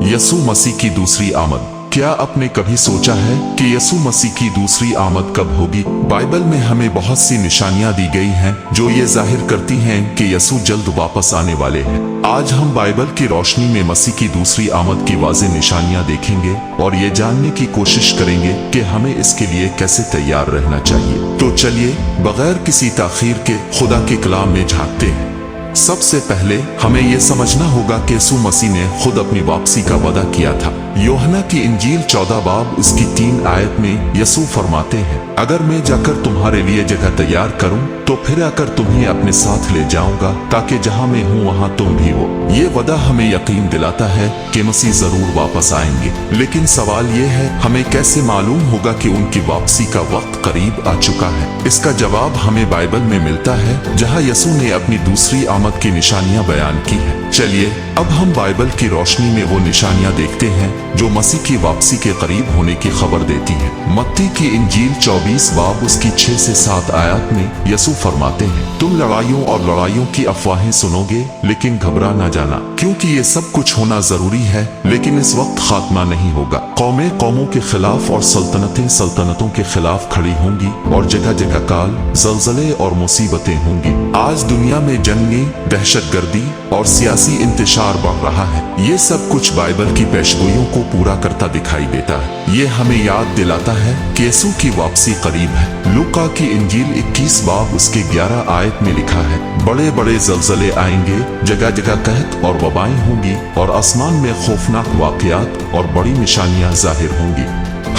यसू मसीह की दूसरी आमद। क्या आपने कभी सोचा है कि यसू मसीह की दूसरी आमद कब होगी? बाइबल में हमें बहुत सी निशानियां दी गई हैं जो ये जाहिर करती हैं कि यसू जल्द वापस आने वाले हैं। आज हम बाइबल की रोशनी में मसीह की दूसरी आमद की वाज़ेह निशानियां देखेंगे और ये जानने की कोशिश करेंगे कि हमें इसके लिए कैसे तैयार रहना चाहिए। तो चलिए बगैर किसी ताखीर के खुदा के कलाम में झांकते हैं। सबसे पहले हमें यह समझना होगा कि यसू मसीह ने खुद अपनी वापसी का वादा किया था। यूहन्ना की इंजील 14 बाब उसकी 3 आयत में यसू फरमाते हैं, अगर मैं जाकर तुम्हारे लिए जगह तैयार करूं तो फिर आकर तुम्हें अपने साथ ले जाऊंगा ताकि जहां मैं हूं वहां तुम भी हो। ये वादा हमें यकीन दिलाता है कि मसीह जरूर वापस आएंगे। लेकिन सवाल ये है, हमें कैसे मालूम होगा कि उनकी वापसी का वक्त करीब आ चुका है? इसका जवाब हमें बाइबल में मिलता है जहां यसू ने अपनी दूसरी आमद की निशानियां बयान की है। चलिए अब हम बाइबल की रोशनी में वो निशानियां देखते हैं जो मसीह की वापसी के करीब होने की खबर देती है। मत्ती की इंजील 24 बाब उसकी 6 से 7 आयत में यसू फरमाते हैं, तुम लड़ाइयों और लड़ाइयों की अफवाहें सुनोगे लेकिन घबरा ना जाना, क्योंकि ये सब कुछ होना जरूरी है लेकिन इस वक्त खात्मा नहीं होगा। कौमें कौमों के खिलाफ और सल्तनतें सल्तनतों के खिलाफ खड़ी होंगी और जगह जगह काल, जलजले और मुसीबतें होंगी। आज दुनिया में जंगें, दहशतगर्दी और सियासी इंतशार बढ़ रहा है। ये सब कुछ बाइबल की पेशगोइयों को पूरा करता दिखाई देता है। ये हमें याद दिलाता है कि यसू की वापसी करीब है। लूका की इंजील 21 बाब उसके 11 आयत में लिखा है, बड़े बड़े जलजले आएंगे, जगह जगह कहत और वबाएं होंगी और आसमान में खौफनाक वाकयात और बड़ी निशानियां जाहिर होंगी।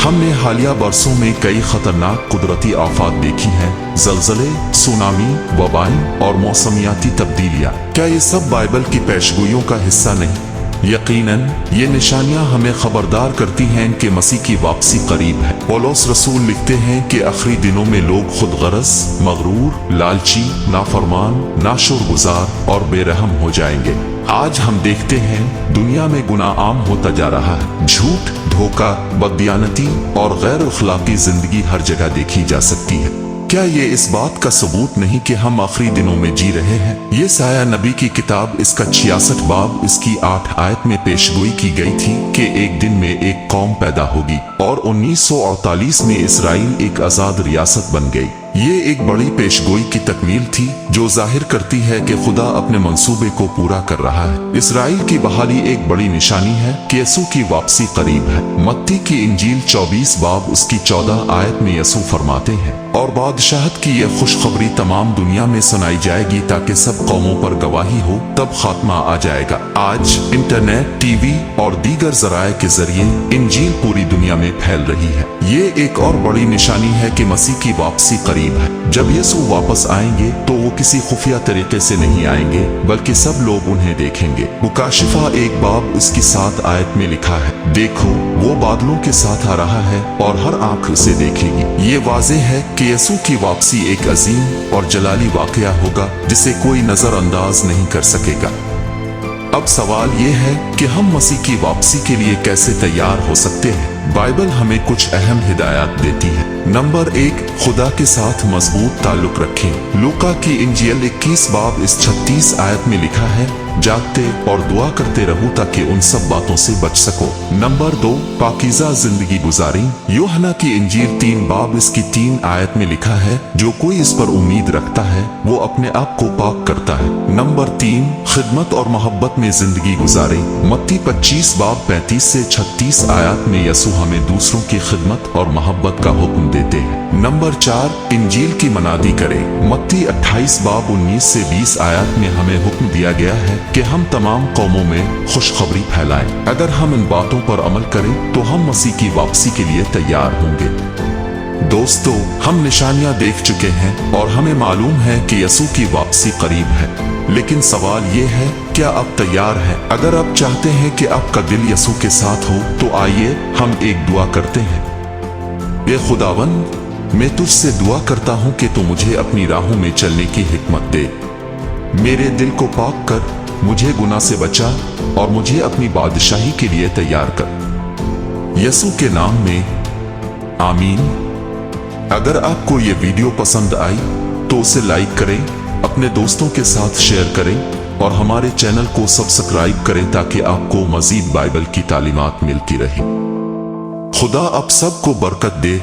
हमने हालिया बरसों में कई खतरनाक कुदरती आफात देखी हैं, जलजले, सुनामी, वबाएं और मौसमियाती तब्दीलियां। क्या ये सब बाइबल की पेशगोइयों का हिस्सा नहीं? यकीनन ये निशानियां हमें खबरदार करती हैं कि मसीह की वापसी करीब है। पौलुस रसूल लिखते हैं कि आखिरी दिनों में लोग खुद गरज, मगरूर, लालची, नाफरमान, नाशुक्रगुजार और बेरहम हो जाएंगे। आज हम देखते हैं दुनिया में गुनाह आम होता जा रहा है। झूठ, धोखा, बददियानती और गैर अखलाकी जिंदगी हर जगह देखी जा सकती है। क्या ये इस बात का सबूत नहीं कि हम आखिरी दिनों में जी रहे हैं? ये साया नबी की किताब इसका 66 बाब इसकी 8 आयत में पेशगोई की गई थी कि एक दिन में एक कौम पैदा होगी और 1948 में इसराइल एक आजाद रियासत बन गई। ये एक बड़ी पेशगोई की तकमील थी जो जाहिर करती है कि खुदा अपने मंसूबे को पूरा कर रहा है। इसराइल की बहाली एक बड़ी निशानी है कि यसू की वापसी करीब है। मत्ती की इंजील 24 बाब उसकी 14 आयत में यसू फरमाते हैं, और बादशाहत की यह खुशखबरी तमाम दुनिया में सुनाई जाएगी ताकि सब कौमों पर गवाही हो, तब खात्मा आ जाएगा। आज इंटरनेट, टीवी और दीगर जराए के जरिए इंजील पूरी दुनिया में फैल रही है। ये एक और बड़ी निशानी है कि मसीह की वापसी करीब है। जब यसू वापस आएंगे तो वो किसी खुफिया तरीके से नहीं आएंगे बल्कि सब लोग उन्हें देखेंगे। मुकाशिफा 1 बाब उसकी 7 आयत में लिखा है, देखो वो बादलों के साथ आ रहा है और हर आंख उसे देखेगी। ये वाज़ेह है कि यसू की वापसी एक अजीम और जलाली वाकया होगा जिसे कोई नजरअंदाज नहीं कर सकेगा। अब सवाल ये है कि हम मसीह की वापसी के लिए कैसे तैयार हो सकते हैं? बाइबल हमें कुछ अहम हिदायत देती है। नंबर 1, खुदा के साथ मजबूत ताल्लुक रखें। लूका की इंजील 21 बाब इस 36 आयत में लिखा है, जागते और दुआ करते रहो ताकि उन सब बातों से बच सको। नंबर 2, पाकीज़ा जिंदगी गुजारें। यूहन्ना की इंजील 3 बाब इसकी 3 आयत में लिखा है, जो कोई इस पर उम्मीद रखता है वो अपने आप को पाक करता है। नंबर 3, खिदमत और मोहब्बत में जिंदगी गुजारें। मत्ती 25 बाब 35 से 36 आयत में यसू हमें दूसरों की खिदमत और मोहब्बत का हुक्म देते हैं। नंबर 4, इंजील की मनादी करें। मत्ती 28 बाब 19 से 20 आयत में हमें हुक्म दिया गया है कि हम तमाम कौमों में खुशखबरी फैलाएं। अगर हम इन बातों पर अमल करें तो हम मसीह की वापसी के लिए तैयार होंगे। दोस्तों, हम निशानियां देख चुके हैं और हमें मालूम है कि यसू की वापसी करीब है। लेकिन सवाल ये है, क्या आप तैयार हैं? अगर आप चाहते हैं कि आपका दिल यसू के साथ हो तो आइए हम एक दुआ करते हैं। ये खुदावंद, मैं तुझसे दुआ करता हूँ कि तू मुझे अपनी राहों में चलने की हिकमत दे। मेरे दिल को पाक कर, मुझे गुनाह से बचा और मुझे अपनी बादशाही के लिए तैयार कर। यसू के नाम में आमीन। अगर आपको ये वीडियो पसंद आई तो उसे लाइक करें, अपने दोस्तों के साथ शेयर करें और हमारे चैनल को सब्सक्राइब करें ताकि आपको मजीद बाइबल की तालीमात मिलती रहे। खुदा आप सबको बरकत दे।